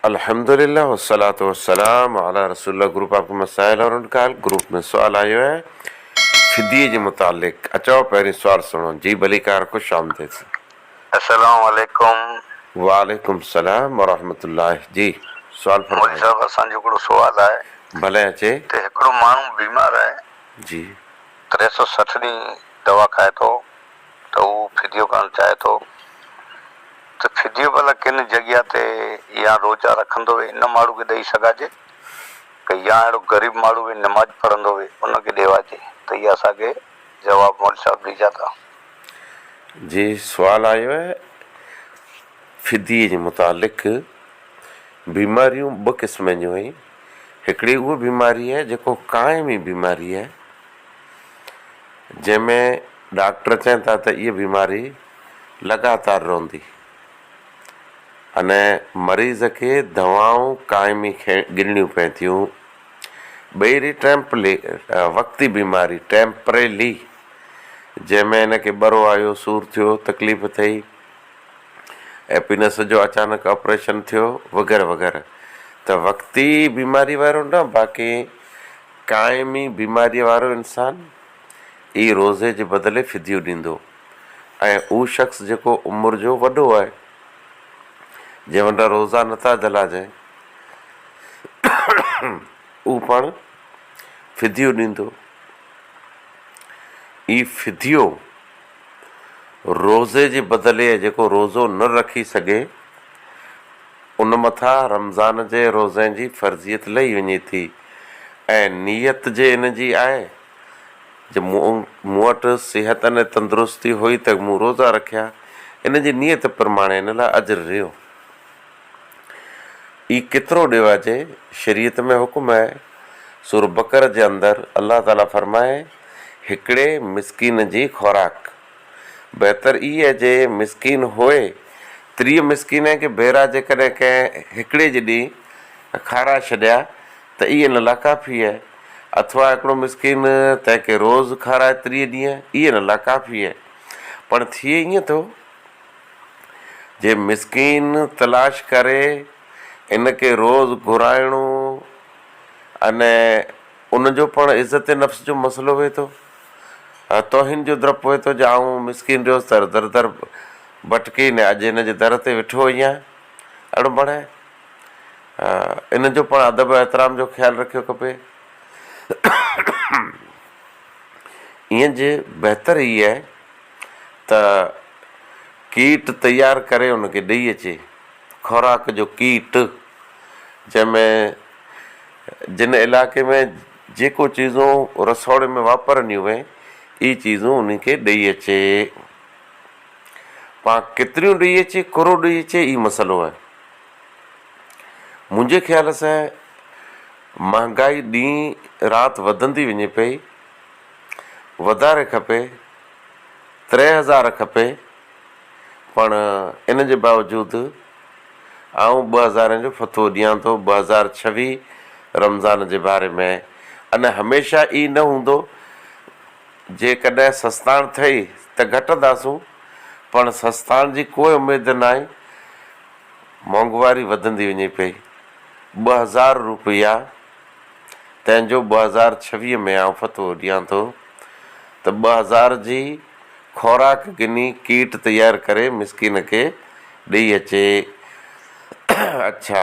अल्हम्दुलिल्लाह वस्सलातु वस्सलाम अला रसूलुल्लाह। ग्रुप आपके मसाइल और उनका हल। ग्रुप में सवाल आयो है फिदिये जे मुतालिक। अचो पहिरीं सवाल सुनो जी। भलीकार खुश आमदीद। अस्सलाम वालेकुम। वालेकुम सलाम वरहमतुल्लाह। जी सवाल मौलवी फरमाइए। साहब असांजो हिकिड़ो सुवाल आहे भले अचे त हिकिड़ो माण्हू बीमार आहे, जी। 360 ॾींहं दवा खाए थो त उहो फिदियो करणु चाहे थो, त फिदियो भला किन जॻह ते या रोज़ा रखंदो हुए इन माण्हू खे ॾेई सघाजे कि या अहिड़ो ग़रीब माण्हू हुए नमाज़ पढ़ंदो हुए उनखे ॾेवाजे? त इहा असांखे जवाबु मौलवी साहब ॾिजा था। जी सवाल आयो है फिदिये जे मुतालिक। बीमारियूं ॿ क़िस्म जूं आहिनि। हिकिड़ी उहा बीमारी आहे जेको क़ाइमी बीमारी आहे, जंहिंमें डॉक्टर चवनि था त इहा बीमारी लगातार रहंदी, अने मरीज़ खे दवाऊं क़ाइमी गिणणियूं पवनि थियूं। ॿई वक़्ती बीमारी टेम्परेली, जंहिंमें हिनखे ॿरो आयो, सूरु थियो, तकलीफ़ थी, एपिनस जो अचानक ऑपरेशन थियो वग़ैरह वग़ैरह, त वक़्ती बीमारी वारो न। बाक़ी क़ाइमी बीमारीअ वारो इंसानु ई रोज़े जे बदिले फिदियो ॾींदो। ऐं उहो शख़्स जेको उमिरि जो वॾो आहे, जंहिं वटि रोज़ा नथा जलाइजनि, उहो पाण फिदियो ॾींदो। ई फिदियो रोज़े जे बदिले जेको रोज़ो न रखी सघे, उन मथां रमज़ान जे रोज़े जी फ़र्ज़ियत लही वञे थी। ऐं नियत जे इन जी आहे जो मूं वटि सिहत ऐं तंदुरुस्ती हुई त मूं रोज़ा रखिया, इन जी नियत प्रमाणे इन लाइ अजर रहियो। ई केतिरो ॾिवाजे? शरीयत में हुकुम आहे, सूर बकर जे अंदरि अलाह ताला फरमाए हिकिड़े मिसकीन जी खुराक। बहितर इहा आहे जे मिसकीन हुए 30 मिसकीन खे भेरा जेकॾहिं कंहिं हिकिड़े जे ॾींहुं खाराए छॾिया त इहे इन लाइ काफ़ी आहे। अथवा हिकिड़ो मिसकीन तंहिंखे रोज़ु खाराए 30 ॾींहं, इहे इन लाइ काफ़ी आहे। पण थिए ईअं थो जे मिसकीन तलाश करे इनखे रोज़ु घुराइणो, अने उनजो पाण इज़त नफ़्स जो मसइलो हुए थो, तौहिन जो डपु हुए थो। आऊं मिसकीन रहियोसि त दर दर भटकी ने अॼु हिन जे दर ते वेठो आहियां, अहिड़ो बणाए। इन जो पाण अदब एतिराम जो ख़्यालु रखियो खपे। ईअं जे बहितर ई आहे त कीट तयारु करे उनखे ॾेई अचे, खुराक जो कीट, जंहिंमें जिन इलाइक़े में जेको चीज़ूं रसोड़े में वापरंदियूं आहिनि, इहे चीज़ूं उनखे ॾेई अचे। पाण केतिरियूं ॾेई अचे, कुरो ॾेई अचे, ई मसइलो आहे। मुंहिंजे ख़्याल सां महांगाई ॾींहुं राति वधंदी वञे पई, वधारे खपे, 3000 खपे, पण इन जे बावजूदि आऊं 2000 जो फ़तवो ॾियां थो 2026 रमज़ान जे बारे में। अने हमेशह ई न हूंदो, जेकॾहिं सस्ताइण थई त घटंदासूं, पण सस्ताइण जी कोई उमेदु न आहे। महांगवारी वधंदी वञे पई। 2000 रुपया तंहिंजो 2026 में आउं फ़तवो ॾियां थो त 2000 जी खुराक गिनी कीट तयारु करे मिसकीन खे ॾेई अचे। अच्छा,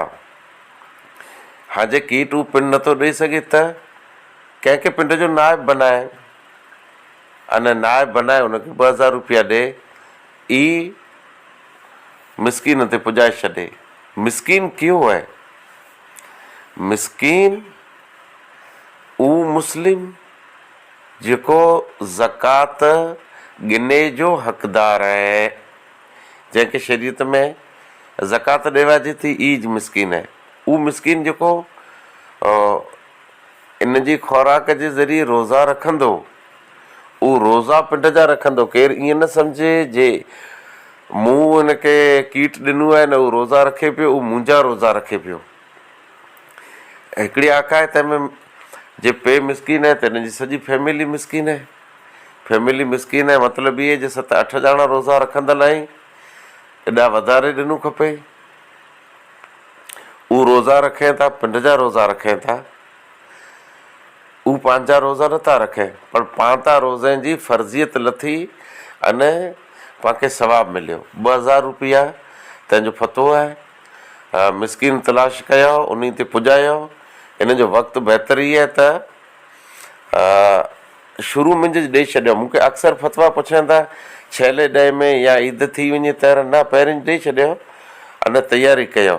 हाजे कीट हू पिंड नथो ॾेई सघे त कंहिंखे पिंड जो नाइब बनाए, अने नाइब बनाए हुनखे 2000 रुपया ॾे, ई मिसकीन ते पुॼाए छॾे। मिसकीन कीअं आहे? मिसकीन उहो मुस्लिम जेको ज़कात गिने जो हक़दार आहे, जंहिंखे शरीयत में ज़कात ॾिवाजे थी, ई मिसकीन आहे। उहो मिसकीन जेको इन जी खुराक जे ज़रिए रोज़ा रखंदो, उहो रोज़ा पिंड जा रखंदो। केरु ईअं न सम्झे जे मूं हिनखे कीट ॾिनो आहे न उहो रोज़ा रखे पियो, उहो मुंहिंजा रोज़ा रखे पियो। हिकिड़ी आखा आहे तंहिंमें जे पे मिसकीन आहे त हिन जी सॼी फैमिली मिसकीन आहे। फैमिली मिसकीन आहे मतिलबु इहे जे 7-8 ॼणा रोज़ा रखंदड़ आहिनि, एॾा वधारे ॾिनो खपे। उहे रोज़ा रखें था, पिंड जा रोज़ा रखें था, उहे पंहिंजा रोज़ा नथा रखें, पर पाण था रोज़े जी फर्ज़ियत लथी अने पाणखे सवाबु मिलियो। 2000 रुपया तंहिंजो फतो आहे। मिसकिन तलाश कयो, उन ते पुॼायो। इन जो वक़्तु बहितर ई आहे त शुरू में ॾेई छॾियो। मूंखे अक्सर फतवा पुछनि था 6 ॾह में या ईद थी वञे त न, पहिरीं ॾेई छॾियो, अने तयारी कयो।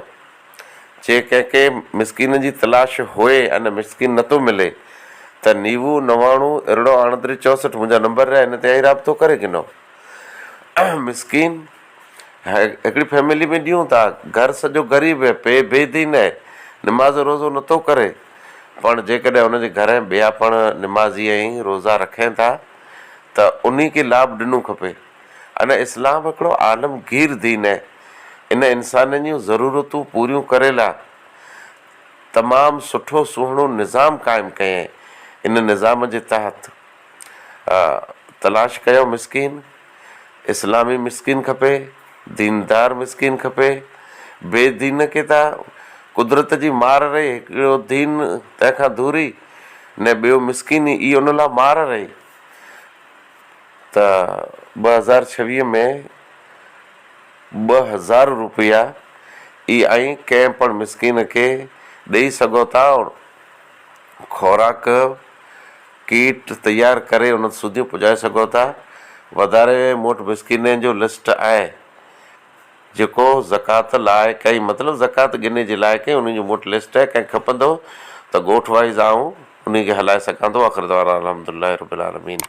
जे कंहिंखे मिसकिन जी तलाश हुए अने मिसकिन नथो मिले त 99 अरिड़हं 68 मुंहिंजा नंबर आहे, इन ते आई राब्तो करे गिनो। मिसकिन हिकिड़ी फैमिली में ॾियूं था, घर सॼो ग़रीब आहे, बेदीन आहे, निमाज़ रोज़ो नथो करे, पण जेकॾहिं हुनजे घर में ॿिया पण निमाज़ी ऐं रोज़ा रखनि था त उन खे लाभ ॾियणो खपे। अने इस्लाम हिकिड़ो आलमगीर दीन आहे। इन इंसाननि जूं ज़रूरतूं पूरियूं करे लाइ तमामु सुठो सुहिणो निज़ाम क़ाइमु कयईं। इन निज़ाम जे तहत तलाश कयो मिसकिन, इस्लामी मिसकिन खपे, दीनदार मिसकिन खपे। बेदीन खे त कुदरत जी मार रही, हिकिड़ो दीन तंहिंखां दूरी ने ॿियो मिसकिन ई उन लाइ मार रही। त 2026 में 2000 रुपया ई ऐं कंहिं पण मिसकिन खे ॾेई सघो था। खुराक कीट तयारु करे उन सुधी पुॼाए सघो था। वधारे मोट मिसकिन जो लिस्ट आहे जेको ज़कात लाइ कई, मतिलबु ज़कात गिने जे लाइ कई, उन जो मोट लिस्ट आहे। कंहिं खपंदो त ॻोठ वाइज़ आऊं उन खे हलाए सघां थो। आख़िर दवार अल्हम्दुलिल्लाह रब्बिल आलमीन।